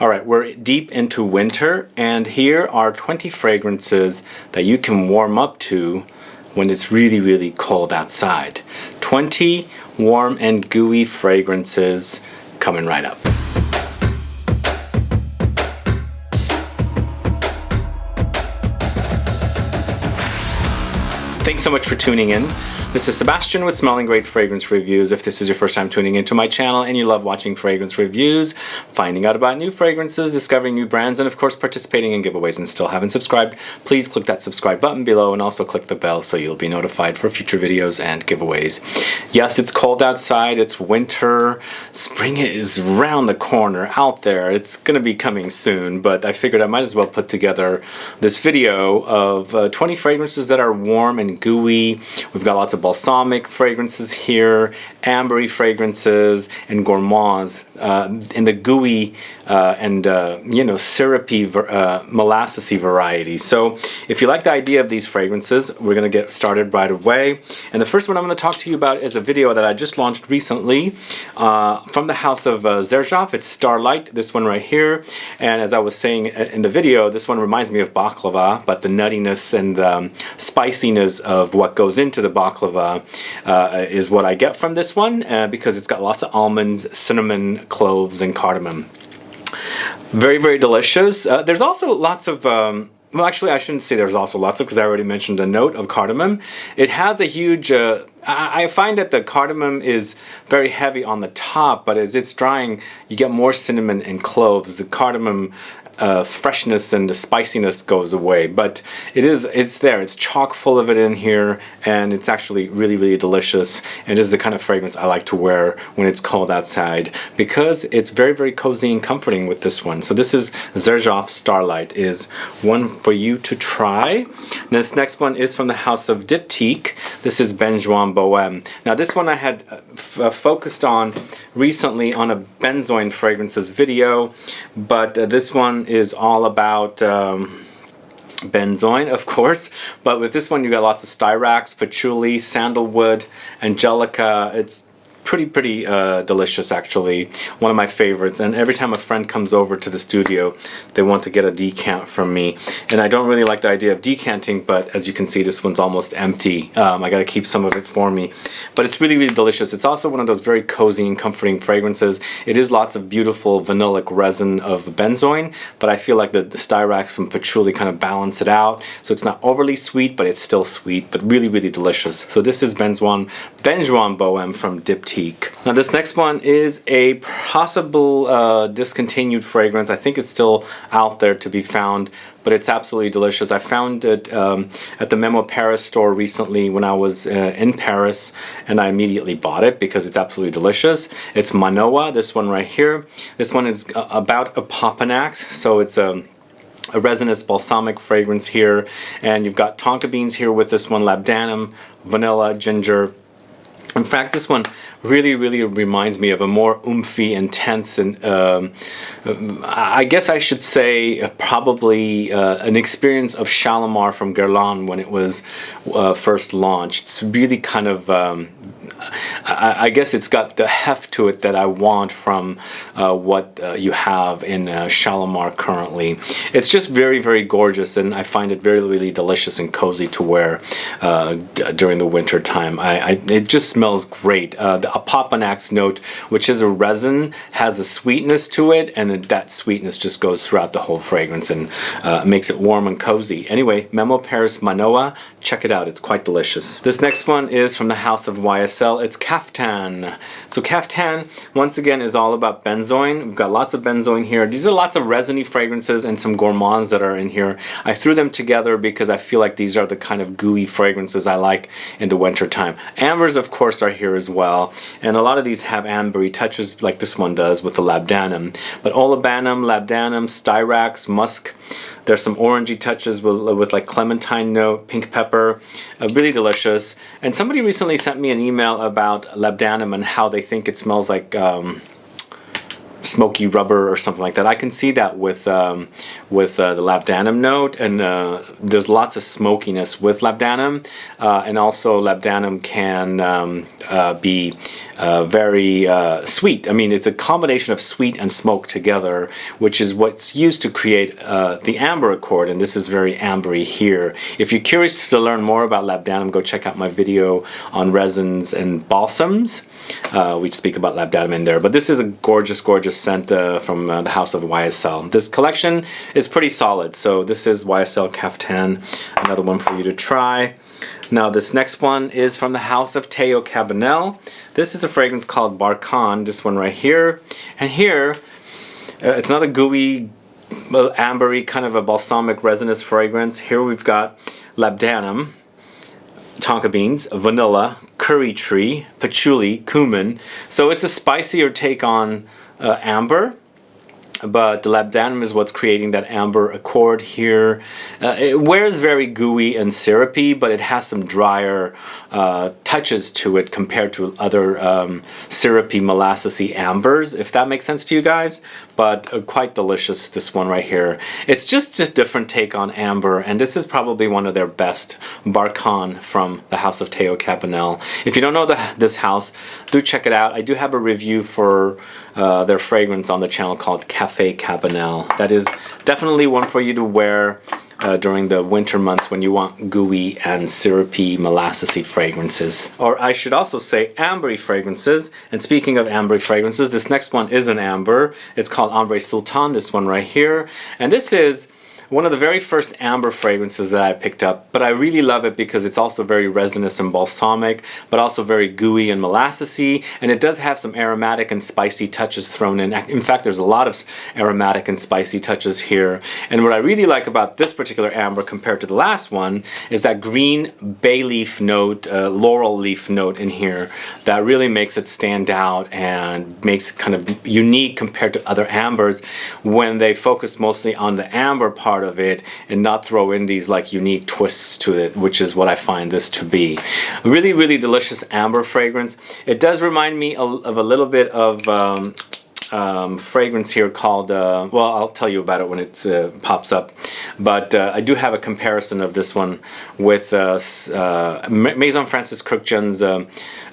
Alright, we're deep into winter, and here are 20 fragrances that you can warm up to when it's really, really cold outside. 20 warm and gooey fragrances coming right up. Thanks so much for tuning in. This is Sebastian with Smelling Great Fragrance Reviews. If this is your first time tuning into my channel and you love watching fragrance reviews, finding out about new fragrances, discovering new brands, and of course participating in giveaways and still haven't subscribed, please click that subscribe button below and also click the bell so you'll be notified for future videos and giveaways. Yes, it's cold outside, it's winter, spring is around the corner out there. It's going to be coming soon, but I figured I might as well put together this video of 20 fragrances that are warm and gooey. We've got lots of balsamic fragrances here, ambre fragrances, and gourmands in the gooey and you know, syrupy, molassesy variety. So if you like the idea of these fragrances, we're going to get started right away. And the first one I'm going to talk to you about is a video that I just launched recently from the house of XERJOFF. It's Starlight, this one right here. And as I was saying in the video, this one reminds me of baklava, but the nuttiness and the spiciness of what goes into the baklava is what I get from this one, because it's got lots of almonds, cinnamon, cloves, and cardamom. Very, very delicious. There's also lots of well, actually, I shouldn't say there's also lots of, because I already mentioned a note of cardamom. It has a huge, I find that the cardamom is very heavy on the top, but as it's drying, you get more cinnamon and cloves. The cardamom freshness and the spiciness goes away, but it's there. It's chock full of it in here, and it's actually really, really delicious. And it is the kind of fragrance I like to wear when it's cold outside, because it's very, very cozy and comforting with this one. So this is XERJOFF Starlight, is one for you to try. This next one is from the house of DIPTYQUE. This is Benjoin Boheme. Now this one I had focused on recently on a Benzoin fragrances video, but this one is all about Benzoin, of course, but with this one you got lots of Styrax, Patchouli, sandalwood, angelica. It's pretty delicious, actually. One of my favorites, and every time a friend comes over to the studio, they want to get a decant from me, and I don't really like the idea of decanting, but as you can see, this one's almost empty. I gotta keep some of it for me, but it's really, really delicious. It's also one of those very cozy and comforting fragrances. It is lots of beautiful vanillic resin of benzoin, but I feel like the Styrax and patchouli kind of balance it out, so it's not overly sweet, but it's still sweet, but really, really delicious. So this is Benjoin Boheme from DIPTYQUE. Now this next one is a possible discontinued fragrance. I think it's still out there to be found, but it's absolutely delicious. I found it at the MEMO Paris store recently when I was in Paris, and I immediately bought it because it's absolutely delicious. It's MANOA, this one right here. This one is about Opoponax, so it's a resinous balsamic fragrance here, and you've got Tonka beans here with this one, Labdanum, vanilla, ginger. In fact, this one really, really reminds me of a more oomphy, intense, and I guess I should say probably an experience of Shalimar from Guerlain when it was first launched. It's really kind of, I guess it's got the heft to it that I want from what you have in Shalimar currently. It's just very, very gorgeous, and I find it very, really delicious and cozy to wear during the winter time. It just smells great. The Opoponax note, which is a resin, has a sweetness to it, and that sweetness just goes throughout the whole fragrance and makes it warm and cozy. Anyway, MEMO Paris MANOA, check it out, it's quite delicious. This next one is from the house of YSL. It's CAFTAN. So CAFTAN, once again, is all about benzoin. We've got lots of benzoin here. These are lots of resiny fragrances and some gourmands that are in here. I threw them together because I feel like these are the kind of gooey fragrances I like in the winter time. Ambers, of course, are here as well, and a lot of these have ambery touches like this one does with the Labdanum. But Olibanum, Labdanum, Styrax, musk. There's some orangey touches with like clementine note, pink pepper, really delicious. And somebody recently sent me an email about Labdanum and how they think it smells like smoky rubber or something like that. I can see that with the Labdanum note, and there's lots of smokiness with Labdanum, and also Labdanum can be very sweet. I mean, it's a combination of sweet and smoke together, which is what's used to create the amber accord, and this is very ambery here. If you're curious to learn more about Labdanum, go check out my video on resins and balsams. We speak about Labdanum in there, but this is a gorgeous, gorgeous scent from the house of YSL. This collection is pretty solid, so this is YSL Caftan, another one for you to try. Now this next one is from the house of Teo Cabanel. This is a fragrance called BARKHANE, this one right here. And here, it's not a gooey, ambery kind of a balsamic resinous fragrance. Here we've got Labdanum, tonka beans, vanilla, curry tree, patchouli, cumin. So it's a spicier take on amber, but the Labdanum is what's creating that amber accord here. It wears very gooey and syrupy, but it has some drier touches to it compared to other syrupy, molassesy ambers, if that makes sense to you guys. But quite delicious, this one right here. It's just a different take on amber, and this is probably one of their best. BARKHANE from the house of Teo Cabanel. If you don't know this house, do check it out. I do have a review for their fragrance on the channel called Cafe Cabanel. That is definitely one for you to wear during the winter months when you want gooey and syrupy, molassesy fragrances. Or I should also say ambery fragrances. And speaking of ambery fragrances, this next one is an amber. It's called Ombre Sultan, this one right here. And this is one of the very first amber fragrances that I picked up, but I really love it because it's also very resinous and balsamic, but also very gooey and molassesy, and it does have some aromatic and spicy touches thrown in. In fact, there's a lot of aromatic and spicy touches here. And what I really like about this particular amber compared to the last one is that green bay leaf note, laurel leaf note in here that really makes it stand out and makes it kind of unique compared to other ambers when they focus mostly on the amber part of it and not throw in these like unique twists to it, which is what I find this to be. Really, really delicious amber fragrance. It does remind me of a little bit of fragrance here called, well, I'll tell you about it when it pops up, but I do have a comparison of this one with Maison Francis Kurkdjian's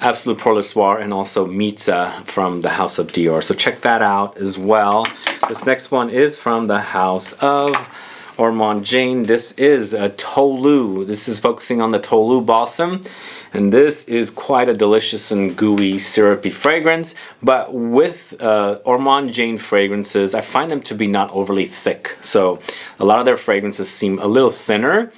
Absolute Pour le Soir and also Mitza from the house of Dior. So check that out as well. This next one is from the house of Ormonde Jane. This is a Tolu. This is focusing on the Tolu balsam, and this is quite a delicious and gooey, syrupy fragrance. But with Ormonde Jane fragrances, I find them to be not overly thick. So a lot of their fragrances seem a little thinner,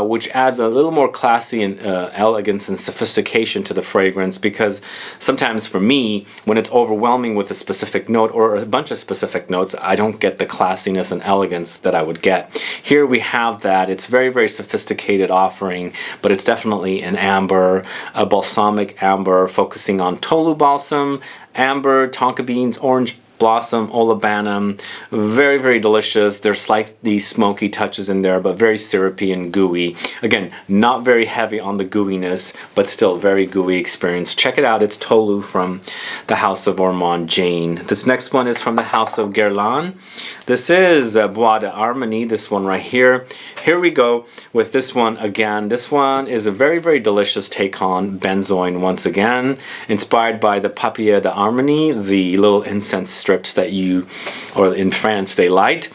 which adds a little more classy and elegance and sophistication to the fragrance. Because sometimes for me, when it's overwhelming with a specific note or a bunch of specific notes, I don't get the classiness and elegance that I would get. Here we have that. It's very, very sophisticated offering, but it's definitely an amber, a balsamic amber, focusing on Tolu balsam, amber, tonka beans, orange blossom, Olibanum. Very, very delicious. There's slightly smoky touches in there, but very syrupy and gooey. Again, not very heavy on the gooiness, but still very gooey experience. Check it out. It's Tolu from the house of Ormonde Jane. This next one is from the house of GUERLAIN. This is Bois d'Harmonie, this one right here. Here we go with this one again. This one is a very, very delicious take on Benzoin once again, inspired by the Papier d'Harmonie, the little incense strips that you, or in France, they light.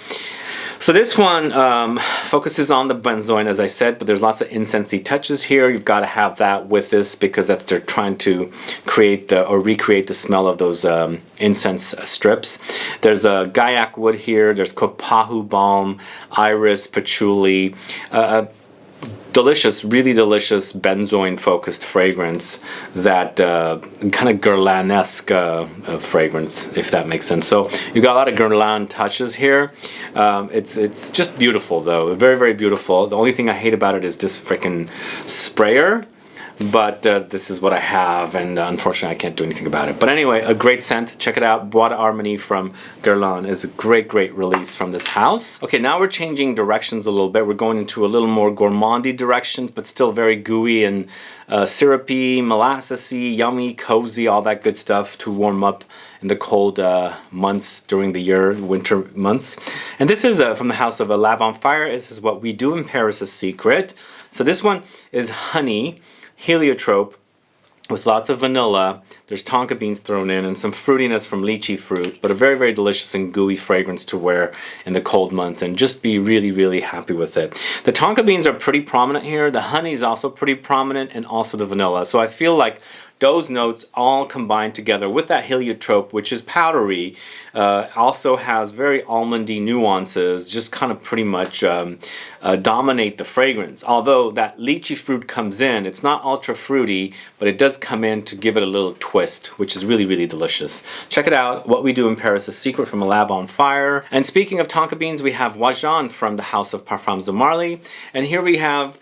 So this one focuses on the benzoin, as I said, but there's lots of incensey touches here. You've got to have that with this because they're trying to create or recreate the smell of those incense strips. There's a Gaillac wood here. There's Copahu balm, iris, patchouli. Delicious, really delicious benzoin focused fragrance, that kind of Guerlain-esque fragrance, if that makes sense. So you got a lot of Guerlain touches here. It's just beautiful though, very, very beautiful. The only thing I hate about it is this freaking sprayer. But this is what I have, and unfortunately I can't do anything about it. But anyway, a great scent. Check it out. Bois d'Harmonie from GUERLAIN is a great, great release from this house. Okay, now we're changing directions a little bit. We're going into a little more gourmandy direction, but still very gooey and syrupy, molassesy, yummy, cozy, all that good stuff to warm up in the cold months during the year, winter months. And this is from the house of a Lab on Fire. This is what we do in Paris' Secret. So this one is honey, heliotrope, with lots of vanilla. There's tonka beans thrown in and some fruitiness from lychee fruit, but a very, very delicious and gooey fragrance to wear in the cold months and just be really, really happy with it. The tonka beans are pretty prominent here. The honey is also pretty prominent, and also the vanilla. So I feel like those notes all combined together with that heliotrope, which is powdery, also has very almondy nuances, just kind of pretty much dominate the fragrance. Although that lychee fruit comes in, it's not ultra fruity, but it does come in to give it a little twist, which is really, really delicious. Check it out, What We Do in Paris' Secret from a Lab on Fire. And speaking of tonka beans, we have Wajan from the house of Parfums de Marly. And here we have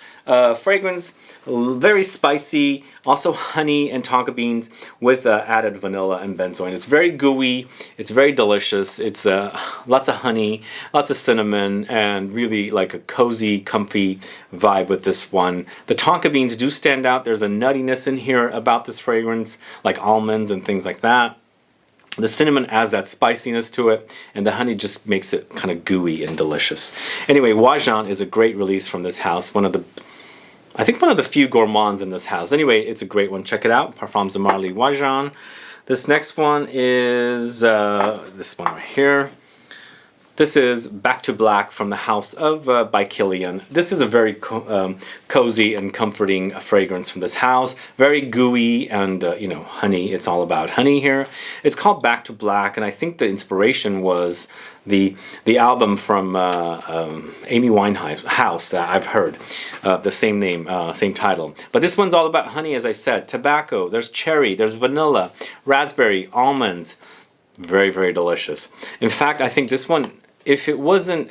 fragrance, very spicy, also honey and tonka beans with added vanilla and benzoin. It's very gooey, it's very delicious, it's lots of honey, lots of cinnamon, and really like a cozy, comfy vibe with this one. The tonka beans do stand out. There's a nuttiness in here about this fragrance, like almonds and things like that. The cinnamon adds that spiciness to it, and the honey just makes it kind of gooey and delicious. Anyway, Wajan is a great release from this house. I think one of the few gourmands in this house. Anyway, it's a great one. Check it out. Parfums de Marly Wajan. This next one is this one right here. This is Back to Black from the house of by Kilian. This is a very cozy and comforting fragrance from this house. Very gooey and, you know, honey. It's all about honey here. It's called Back to Black, and I think the inspiration was the album from Amy Winehouse that I've heard, the same name, same title. But this one's all about honey, as I said. Tobacco, there's cherry, there's vanilla, raspberry, almonds. Very, very delicious. In fact, I think this one, if it wasn't,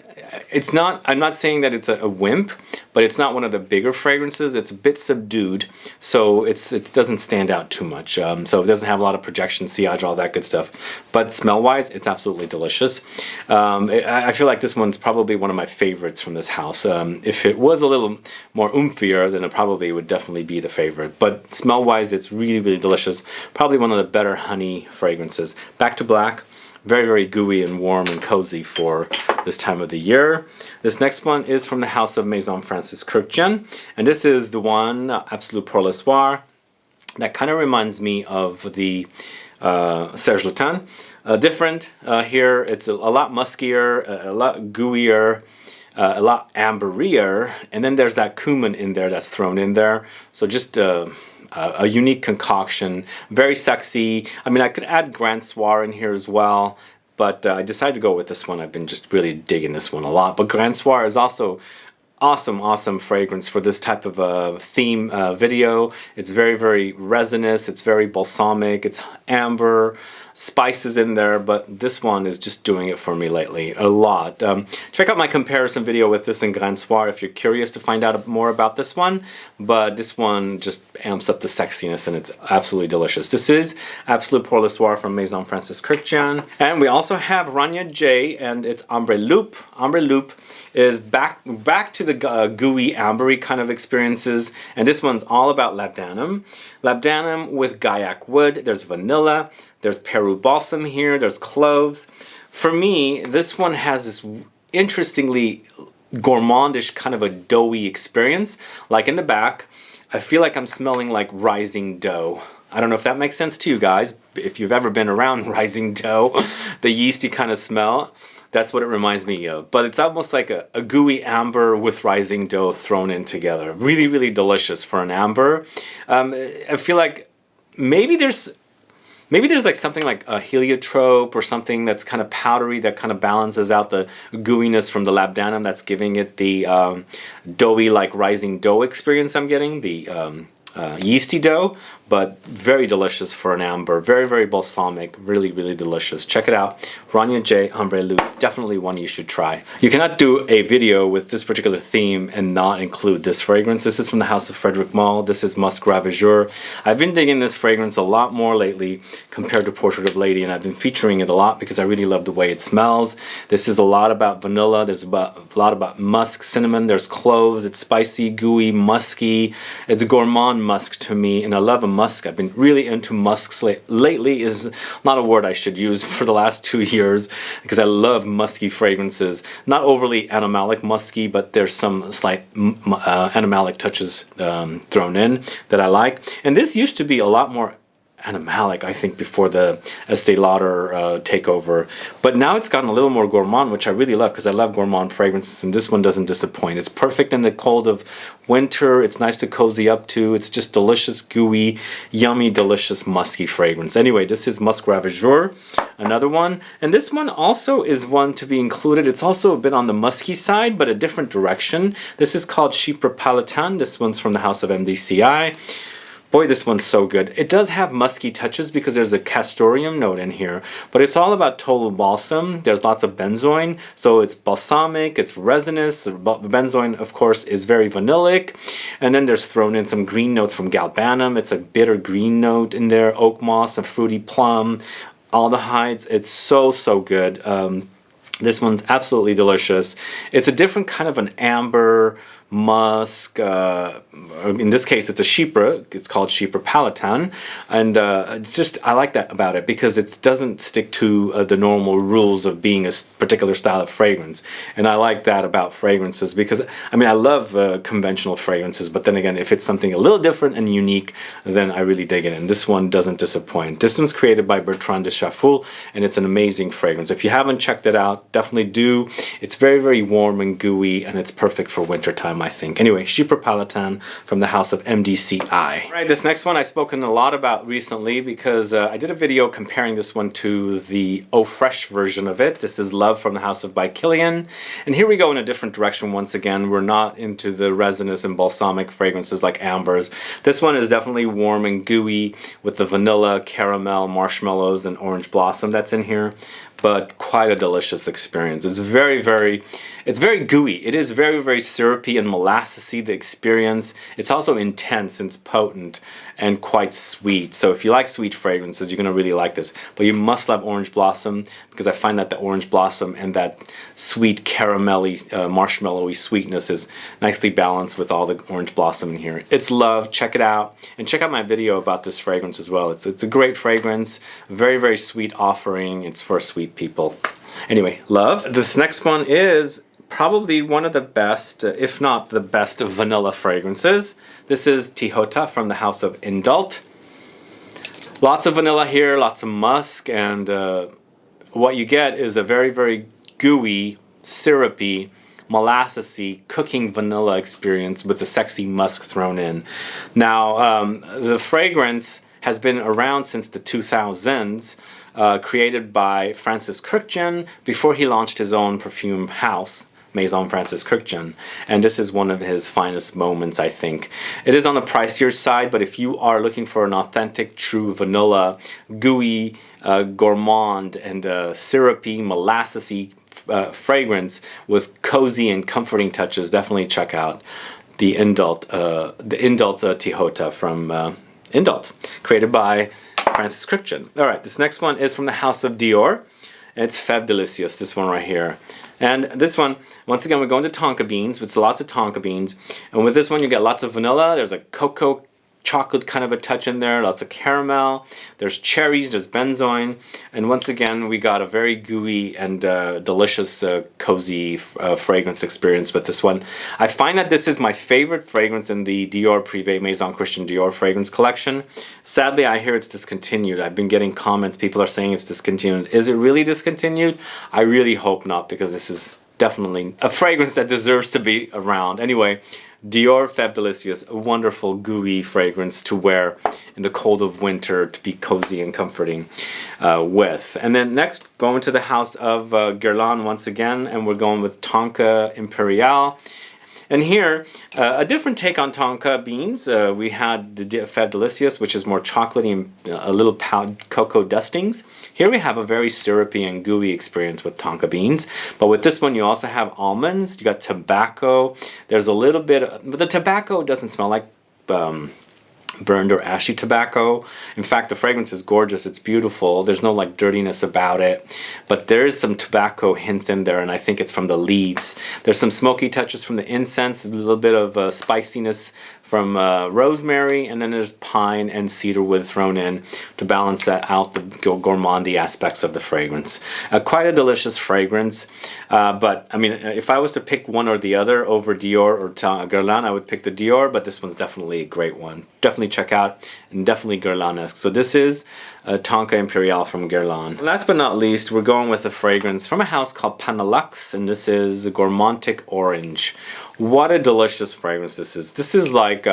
it's not, I'm not saying that it's a wimp, but it's not one of the bigger fragrances. It's a bit subdued, so it doesn't stand out too much. So it doesn't have a lot of projection, sillage, all that good stuff. But smell-wise, it's absolutely delicious. I feel like this one's probably one of my favorites from this house. If it was a little more oomphier, then it probably would definitely be the favorite. But smell-wise, it's really, really delicious. Probably one of the better honey fragrances. Back to Black. Very, very gooey and warm and cozy for this time of the year. This next one is from the house of Maison Francis Kurkdjian, and this is the one, Absolute Pour le Soir, that kind of reminds me of the Serge Lutin. Different here, it's a lot muskier, a lot gooier, a lot amberier, and then there's that cumin in there that's thrown in there. So just a unique concoction, very sexy. I mean, I could add Grand Soir in here as well, but I decided to go with this one. I've been just really digging this one a lot. But Grand Soir is also awesome fragrance for this type of theme video. It's very, very resinous. It's very balsamic. It's amber, spices in there, but this one is just doing it for me lately a lot. Check out my comparison video with this in Grand Soir if you're curious to find out more about this one, but this one just amps up the sexiness and it's absolutely delicious. This is Absolute Pour le Soir from Maison Francis Kurkdjian, and we also have Rania J and it's Ambre Loup. Ambre Loup is back to the gooey, ambery kind of experiences, and this one's all about Labdanum. Labdanum with Gaillac wood. There's vanilla, there's Peru balsam here, there's cloves. For me, this one has this interestingly gourmandish kind of a doughy experience. Like in the back, I feel like I'm smelling like rising dough. I don't know if that makes sense to you guys. If you've ever been around rising dough, the yeasty kind of smell, that's what it reminds me of. But it's almost like a gooey amber with rising dough thrown in together. Really, really delicious for an amber. I feel like maybe there's like something like a heliotrope or something that's kind of powdery that kind of balances out the gooiness from the Labdanum that's giving it the doughy, like rising dough experience I'm getting, the yeasty dough, but very delicious for an amber. Very, very balsamic. Really, really delicious. Check it out. Rania J. Ambre Loup. Definitely one you should try. You cannot do a video with this particular theme and not include this fragrance. This is from the house of Frederic Malle. This is Musk Ravageur. I've been digging this fragrance a lot more lately compared to Portrait of Lady, and I've been featuring it a lot because I really love the way it smells. This is a lot about vanilla. There's a lot about musk, cinnamon. There's cloves. It's spicy, gooey, musky. It's a gourmand musk to me, and I love a musk. I've been really into musks lately. Is not a word I should use for the last 2 years, because I love musky fragrances. Not overly animalic musky, but there's some slight animalic touches thrown in that I like. And this used to be a lot more animalic, I think, before the Estee Lauder takeover, but now it's gotten a little more gourmand, which I really love, because I love gourmand fragrances, and this one doesn't disappoint. It's perfect in the cold of winter. It's nice to cozy up to. It's just delicious, gooey, yummy, delicious, musky fragrance. Anyway, this is Musk Ravageur, another one, and this one also is one to be included. It's also a bit on the musky side, but a different direction. This is called Chypre Palatine. This one's from the house of MDCI. Boy, this one's so good. It does have musky touches because there's a castoreum note in here, but it's all about Tolu balsam. There's lots of benzoin, so it's balsamic, it's resinous. The benzoin, of course, is very vanillic, and then there's thrown in some green notes from galbanum. It's a bitter green note in there, oak moss, a fruity plum, aldehydes. It's so good. This one's absolutely delicious. It's a different kind of an amber musk. In this case, it's a chypre. It's called Chypre Palatine, and it's just, I like that about it, because it doesn't stick to the normal rules of being a particular style of fragrance. And I like that about fragrances, because I mean, I love conventional fragrances, but then again, if it's something a little different and unique, then I really dig it. And this one doesn't disappoint. This one's created by Bertrand de Chafoul, and it's an amazing fragrance. If you haven't checked it out, definitely do. It's very warm and gooey, and it's perfect for wintertime, I think. Anyway, Chypre Palatine from the house of MDCI. All right, this next one I've spoken a lot about recently, because I did a video comparing this one to the Eau Fraiche version of it. This is Love from the house of By Kilian. And here we go in a different direction once again. We're not into the resinous and balsamic fragrances like ambers. This one is definitely warm and gooey with the vanilla, caramel, marshmallows, and orange blossom that's in here, but quite a delicious experience. It's very gooey. It is very syrupy and molassesy, the experience. It's also intense and it's potent and quite sweet. So if you like sweet fragrances, you're gonna really like this. But you must love orange blossom, because I find that the orange blossom and that sweet caramelly, marshmallowy sweetness is nicely balanced with all the orange blossom in here. It's Love. Check it out, and check out my video about this fragrance as well. It's a great fragrance, very sweet offering. It's for sweet people. Anyway, Love. This next one is probably one of the best, if not the best, vanilla fragrances. This is Tihota from the house of Indult. Lots of vanilla here, lots of musk, and what you get is a very gooey, syrupy, molassesy, cooking vanilla experience with the sexy musk thrown in. Now, the fragrance has been around since the 2000s, created by Francis Kurkdjian before he launched his own perfume house, Maison Francis Kurkdjian, and this is one of his finest moments, I think. It is on the pricier side, but if you are looking for an authentic, true vanilla, gooey, gourmand, and syrupy, molassesy fragrance with cozy and comforting touches, definitely check out the Indult's Tihota from Indult, created by Francis Kurkdjian. All right, this next one is from the house of Dior, and it's Fève Délicieuse, this one right here. And this one, once again, we're going to Tonka beans, with lots of Tonka beans. And with this one, you get lots of vanilla. There's a cocoa chocolate kind of a touch in there, lots of caramel. There's cherries, there's benzoin. And once again, we got a very gooey and delicious, cozy fragrance experience with this one. I find that this is my favorite fragrance in the Dior Privé Maison Christian Dior fragrance collection. Sadly, I hear it's discontinued. I've been getting comments, people are saying it's discontinued. Is it really discontinued? I really hope not, because this is definitely a fragrance that deserves to be around. Anyway, Dior Fève Délicieuse, a wonderful gooey fragrance to wear in the cold of winter, to be cozy and comforting with. And then next, going to the house of Guerlain once again, and we're going with Tonka Imperial. And here, a different take on Tonka beans. We had the Fève Délicieuse, which is more chocolatey and a little cocoa dustings. Here we have a very syrupy and gooey experience with Tonka beans. But with this one, you also have almonds. You got tobacco. There's a little bit, but the tobacco doesn't smell like burned or ashy tobacco. In fact, the fragrance is gorgeous. It's beautiful. There's no like dirtiness about it, but there is some tobacco hints in there, and I think it's from the leaves. There's some smoky touches from the incense, a little bit of spiciness from rosemary, and then there's pine and cedarwood thrown in to balance that out, the gourmandy aspects of the fragrance. Quite a delicious fragrance, but I mean, if I was to pick one or the other over Dior or Guerlain, I would pick the Dior, but this one's definitely a great one. Definitely check out, and definitely Guerlain-esque. So this is Tonka Imperial from Guerlain. Last but not least, we're going with a fragrance from a house called Panelux, and this is Gourmantic Orange. What a delicious fragrance this is. This is like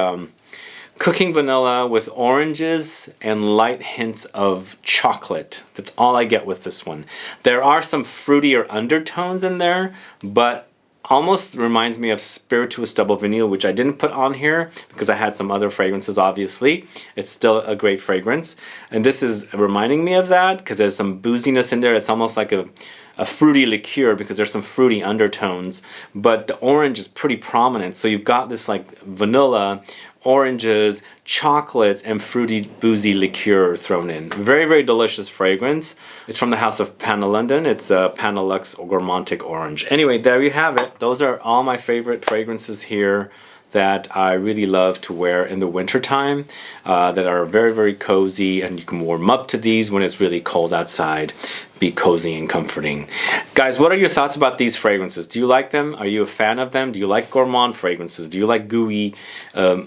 cooking vanilla with oranges and light hints of chocolate. That's all I get with this one. There are some fruitier undertones in there, but almost reminds me of Spirituous Double Vanille, which I didn't put on here because I had some other fragrances, obviously. It's still a great fragrance. And this is reminding me of that because there's some booziness in there. It's almost like a fruity liqueur because there's some fruity undertones, but the orange is pretty prominent. So you've got this like vanilla, oranges, chocolates, and fruity boozy liqueur thrown in. Very, very delicious fragrance. It's from the house of Panelundon. It's Panelux Gourmantic Orange. Anyway, there you have it. Those are all my favorite fragrances here that I really love to wear in the winter time, that are very, very cozy, and you can warm up to these when it's really cold outside. Be cozy and comforting. Guys, what are your thoughts about these fragrances? Do you like them? Are you a fan of them? Do you like gourmand fragrances? Do you like gooey,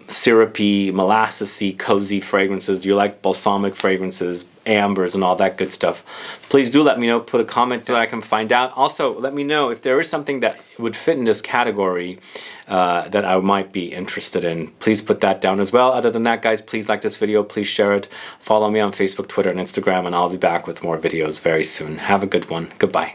syrupy, molassesy, cozy fragrances? Do you like balsamic fragrances, ambers, and all that good stuff? Please do let me know. Put a comment so that I can find out. Also, let me know if there is something that would fit in this category that I might be interested in. Please put that down as well. Other than that, guys, please like this video. Please share it. Follow me on Facebook, Twitter, and Instagram, and I'll be back with more videos very soon. Have a good one. Goodbye.